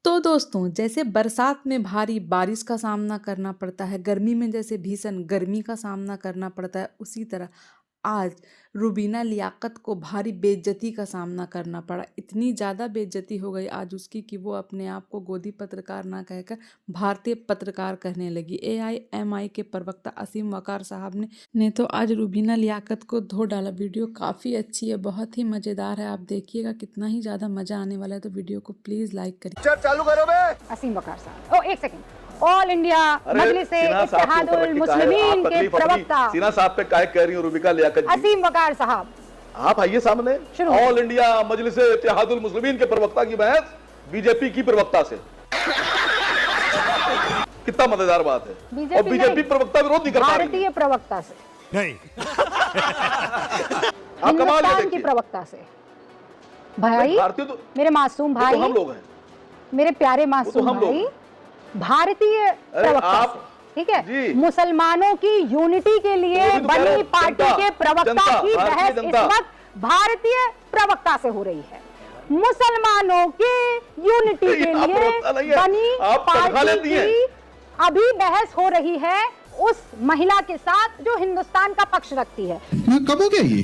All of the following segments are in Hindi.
तो दोस्तों, जैसे बरसात में भारी बारिश का सामना करना पड़ता है, गर्मी में जैसे भीषण गर्मी का सामना करना पड़ता है, उसी तरह आज रुबीना लियाकत को भारी बेइज्जती का सामना करना पड़ा। इतनी ज़्यादा बेइज्जती हो गई आज उसकी कि वो अपने आप को गोदी पत्रकार ना कहकर भारतीय पत्रकार कहने लगी। एआईएमआई के प्रवक्ता असीम वकार साहब ने तो आज रुबीना लियाकत को धो डाला। वीडियो काफ़ी अच्छी है, बहुत ही मज़ेदार है। आप देखिएगा कितना ही ज़्यादा मज़ा आने वाला है, तो वीडियो को प्लीज़ लाइक करिए। चालू करो बे। असीम वकार साहब, एक सेकंड। ऑल इंडिया मजलिस-ए-इत्तेहादुल मुस्लिमीन के प्रवक्ता सीना साहब पे काहे कह रही हो रुबिका लियाकत जी? असीम वकार साहब, आप आइए सामने। ऑल इंडिया मजलिस-ए-इत्तेहादुल मुस्लिमीन के प्रवक्ता की बहस बीजेपी की प्रवक्ता से। कितना मजेदार बात है। और बीजेपी प्रवक्ता विरोध नहीं कर पा रही, भारतीय प्रवक्ता से नहीं। आप कमाल है की प्रवक्ता से। भाई भारतीय तो मेरे मासूम भाई, हम लोग हैं, मेरे प्यारे मासूम भाई, भारतीय प्रवक्ता से, ठीक है, मुसलमानों की यूनिटी के लिए बनी पार्टी के प्रवक्ता की बहस इस वक्त भारतीय प्रवक्ता से हो रही है। मुसलमानों की यूनिटी के लिए बनी पार्टी की अभी बहस हो रही है उस महिला के साथ जो हिंदुस्तान का पक्ष रखती है। कब हो गया ये?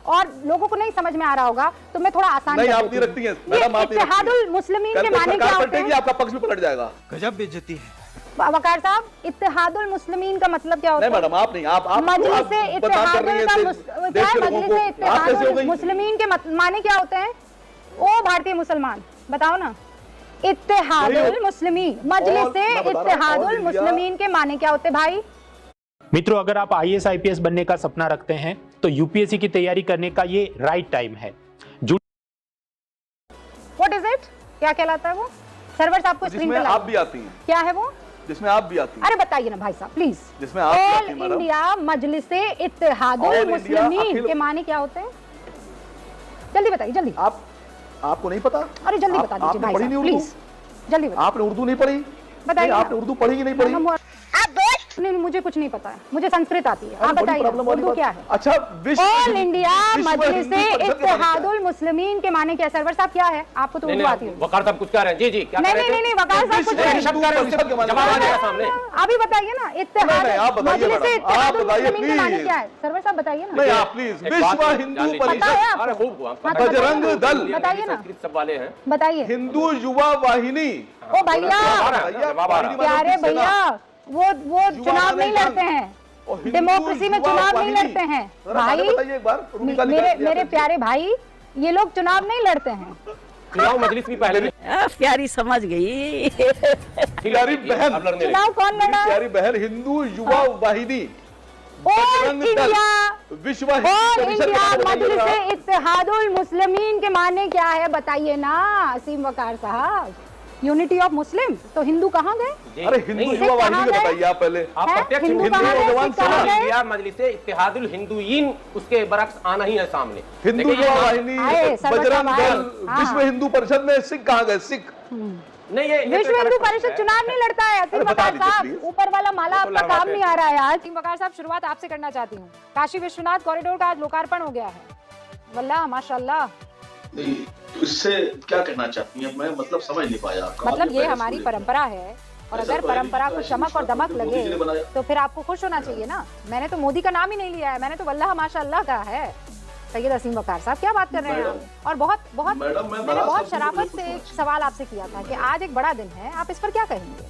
और लोगों को नहीं समझ में आ रहा होगा तो मैं थोड़ा आसान नहीं, आप नहीं रखती हैं मैडम, आप इत्तेहादुल मुस्लिमीन के माने क्या होते हैं? आपका पक्ष भी पलट जाएगा। गजब बेइज्जती है। वकार साहब, इत्तेहादुल मुस्लिमीन का मतलब क्या होता है? नहीं मैडम, आप नहीं, आप मजलिस-ए-इत्तेहादुल मुस्लिमीन के माने क्या होते हैं? ओ भारतीय मुसलमान, बताओ ना। इत्तेहादुल मुस्लिमीन, मजलिस-ए-इत्तेहादुल मुस्लिमीन के माने क्या होते भाई? मित्रों, अगर आप आईएएस आईपीएस बनने का सपना रखते हैं तो यूपीएससी की तैयारी करने का ये राइट टाइम है। What is it? क्या कहलाता है वो? सर्वर आपको स्क्रीन पे आप भी आती हैं। क्या है वो? जिसमें आप भी आती हैं। अरे बताइए ना भाई साहब प्लीज। जिसमें आप भी आती हैं मैडम। ऑल इंडिया मजलिस-ए-इत्तेहादुल मुस्लिमीन के माने क्या होते हैं? जल्दी बताइए, जल्दी। आपको नहीं पता? अरे जल्दी बता दीजिए भाई साहब प्लीज, जल्दी बताइए। आपने उर्दू नहीं पढ़ी? बताइए। आपने उर्दू पढ़ी कि नहीं पढ़ी? नहीं, मुझे कुछ नहीं पता है, मुझे संस्कृत आती है। आप बताइए उर्दू क्या है? अच्छा, ऑल इंडिया मजलिस-ए-इत्तेहादुल मुस्लिमीन के माने क्या? सर्वर साहब क्या है? आपको तो उर्दू आती है। वकार साहब कुछ कह रहे हैं। जी जी, क्या नहीं नहीं नहीं, वकार साहब कुछ शब्द कह रहे हैं, जवाब आ जाएगा सामने। अभी बताइए ना, इत्तेहाद मजलिस-ए-इत्तेहादुल मुस्लिमीन के माने क्या है? सर्वर साहब बताइए ना। नहीं, आप प्लीज। विश्व हिंदू परिषद, अरे खूब, बजरंग दल, बताइए ना, सब वाले हैं। बताइए। हिंदू युवा वाहिनी। ओ भैया, प्यारे भैया, वो चुनाव नहीं लड़ते हैं, डेमोक्रेसी में चुनाव नहीं लड़ते हैं भाई। मेरे प्यारे भाई, ये लोग चुनाव नहीं लड़ते हैं। चुनाव मजलिस भी पहले प्यारी समझ गई। प्यारी बहन, चुनाव कौन लड़ा? प्यारी बहन, हिंदू युवा वाहिनी, ऑल इंडिया विश्व मजलिस-ए-इत्तेहादुल मुस्लिमीन के माने क्या है? बताइए ना असीम वकार साहब। यूनिटी ऑफ मुस्लिम, तो हिंदू कहाँ गए? अरे हिंदू युवा वाहिनी का बताइए आप पहले। आप प्रत्यक्ष हिंदू कहाँ मजलिस-ए-इत्तेहादुल हिंदूयीन उसके बरक्स आना ही है सामने। हिंदू युवा वाहिनी, बजरंग दल, विश्व हिंदू परिषद में सिख कहाँ गए? सिख नहीं, ये विश्व हिंदू परिषद चुनाव नहीं लड़ता है। असीम वकार साहब, ऊपर वाला माला आपका काम नहीं आ रहा है आज। असीम वकार साहब, शुरुआत आपसे करना चाहती हूँ। काशी विश्वनाथ कॉरिडोर का आज लोकार्पण हो गया है। वल्लाह माशाल्लाह। नहीं, तो इससे क्या कहना चाहती हैं? मैं मतलब समझ नहीं पाया आपका। मतलब ये हमारी परंपरा है, और अगर परंपरा को चमक और दमक लगे तो फिर आपको खुश होना चाहिए ना। मैंने तो मोदी का नाम ही नहीं लिया है, मैंने तो वल्लाह माशाल्लाह कहा है। सैयद असीम वकार साहब, क्या बात कर रहे हैं आप? और बहुत मैंने बहुत शराफत से एक सवाल आपसे किया था कि आज एक बड़ा दिन है, आप इस पर क्या कहेंगे?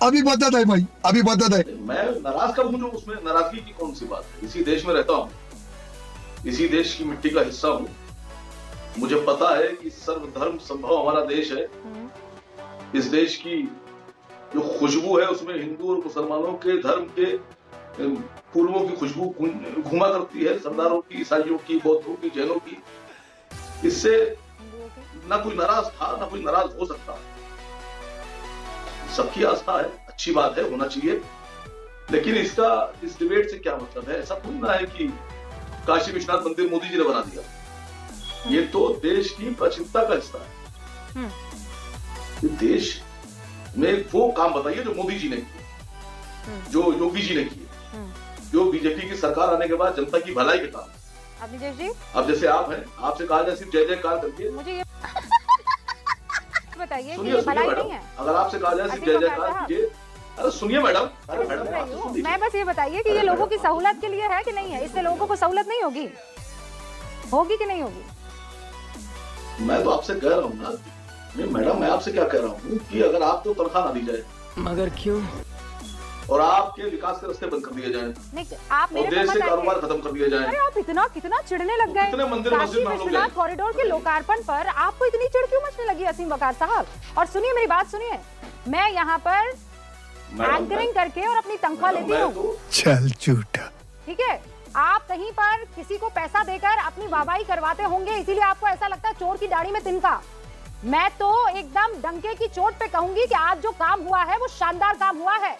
अभी बता दे भाई, अभी बता दे। मैं नाराज कब हूँ? उसमें नाराजगी की कौन सी बात है? इसी देश में रहता हूँ, इसी देश की मिट्टी का हिस्सा हूँ। मुझे पता है कि सर्वधर्म संभव हमारा देश है। इस देश की जो खुशबू है उसमें हिंदू और मुसलमानों के धर्म के पूर्वों की खुशबू घुमा करती है, सरदारों की, ईसाइयों की, बौद्धों की, जैनों की। इससे ना कोई नाराज था, ना कोई नाराज हो सकता। सबकी आस्था है, अच्छी बात है, होना चाहिए। लेकिन इस डिबेट से क्या मतलब है? ऐसा थोड़ी ना है कि काशी विश्वनाथ मंदिर मोदी जी ने बना दिया। ये तो देश की प्राचीनता का हिस्सा है। ये देश में वो काम बताइए जो मोदी जी ने किए, जो योगी जी ने किए, जो बीजेपी की सरकार आने के बाद जनता की भलाई के काम। जी, अब जैसे आप हैं, आपसे कहा जाए सिर्फ जय जयकार करके। मुझे ये बताइए कि सुनिए ये सुनिए भलाई मैडम, नहीं है। अगर आपसे कहा जाए असीम जय बकार जयकार साहब। कीजिए, अरे सुनिए मैडम, अरे सुन मैडम रही बात तो हूँ सुन लीजिए। मैं, बस ये बताइए कि ये लोगों की सहूलत के लिए है कि नहीं है? इससे लोगों को सहूलत नहीं होगी? होगी कि नहीं होगी? मैं तो आपसे कह रहा हूँ ना, नहीं मैडम, मैं आपसे क्या कह रहा हूँ कि अगर आपको तनख्वाह ना दी जाए, मगर क्यों? और आपके विकास के रास्ते बंद कर दिए जाए, नहीं, आप और मेरे देश को से मत कारोबार आइए। खत्म कर दिए जाए, अरे आप इतना कितना चिढ़ने लग गए। कितने मंदिर काशी मस्जिद में हम लोग विश्वनाथ गए। कॉरिडोर के लोकार्पण पर आपको इतनी चिढ़ क्यों मचने लगी असीम बकार साहब? और सुनिए मेरी बात सुनिए, मैं यहाँ पर एंकरिंग करके और अपनी तनख्वाह लेती हूँ, चल झूठा। ठीक है? आप कहीं पर किसी को पैसा देकर अपनी वाहवाही करवाते होंगे, इसीलिए आपको ऐसा लगता है चोर की दाढ़ी में तिनका। मैं तो एकदम डंके की चोट पे कहूंगी कि आज जो काम हुआ है वो शानदार काम हुआ है।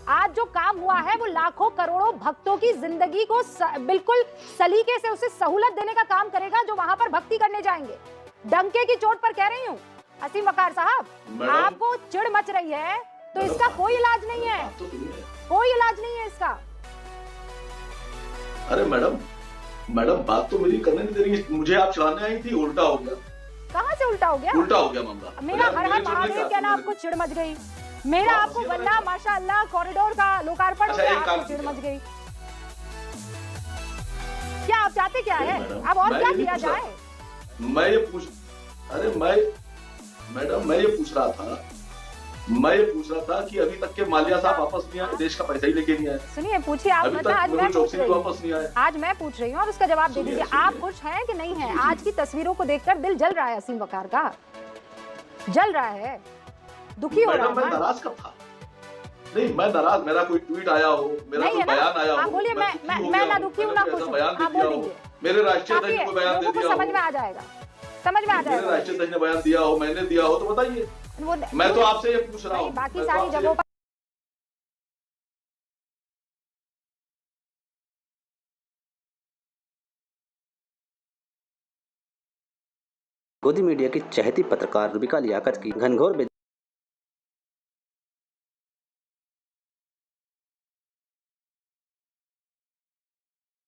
आज जो काम हुआ है वो लाखों करोड़ों भक्तों की जिंदगी को बिल्कुल सलीके से उसे सहूलत देने का काम करेगा जो वहां पर भक्ति करने जाएंगे। डंके की चोट पर कह रही हूँ असीम बकार साहब, आपको चिढ़ मच रही है तो इसका कोई इलाज नहीं है, बात तो सुनिए। कोई इलाज नहीं है इसका। अरे मैडम, मैडम बात तो मेरी करने नहीं दे रही है, मुझे आप चढ़ाने आई थी, उल्टा हो गया। कहाँ से उल्टा हो गया? उल्टा हो गया मामला। मेरा हर हर महादेव क्या ना आपको चिढ़ मच गई? मेरा आपको वल्ला माशाअल्लाह कॉरिडोर का लोकार्पण हो गया, आपको चिढ़ मच गई। क्या आप चाहते क्या है? अब और क्या किया जाए? मैं ये पूछ, अरे मैडम मैं ये पूछ रहा था कि अभी तक के मालिया साहब वापस नहीं आए, देश का पैसा ही लेके नहीं आए। सुनिए, पूछिए आप, अभी मतलब तक आज मैं मेहुल पूछ चौकसी रही भी हूँ, वापस नहीं आए। आज मैं पूछ रही हूँ और उसका जवाब दे दीजिए। सुनिए। आप खुश हैं कि नहीं है? आज की तस्वीरों को देखकर दिल जल रहा है असीम बकार का, जल रहा है, दुखी हो रहा मैडम मैं है। नाराज कब था? नहीं मैं नाराज, मेरा कोई ट्वीट आया हो, मेरा नहीं कोई है ना? बयान आया आप हो, बोलिए, मैं ना दुखी हूँ ना खुश हूँ, बयान आप दे दिया बोल हो, दीजिए। मेरे राष्ट्रीय काफी अध्यक्ष है, को बयान दे लोगों को दिया समझ में हो, आ जाएगा, समझ में आ मेरे जाएगा। राष्ट्रीय अध्यक्ष ने बयान दिया हो, मैंने दिया हो, तो बताइए। मैं तो आपसे ये पूछ रहा हूँ, बाकी मैं तो सारी आपसे जगहों पर गोदी मीडिया की चहेती पत्रकार रुबिका लियाकत की घनघोर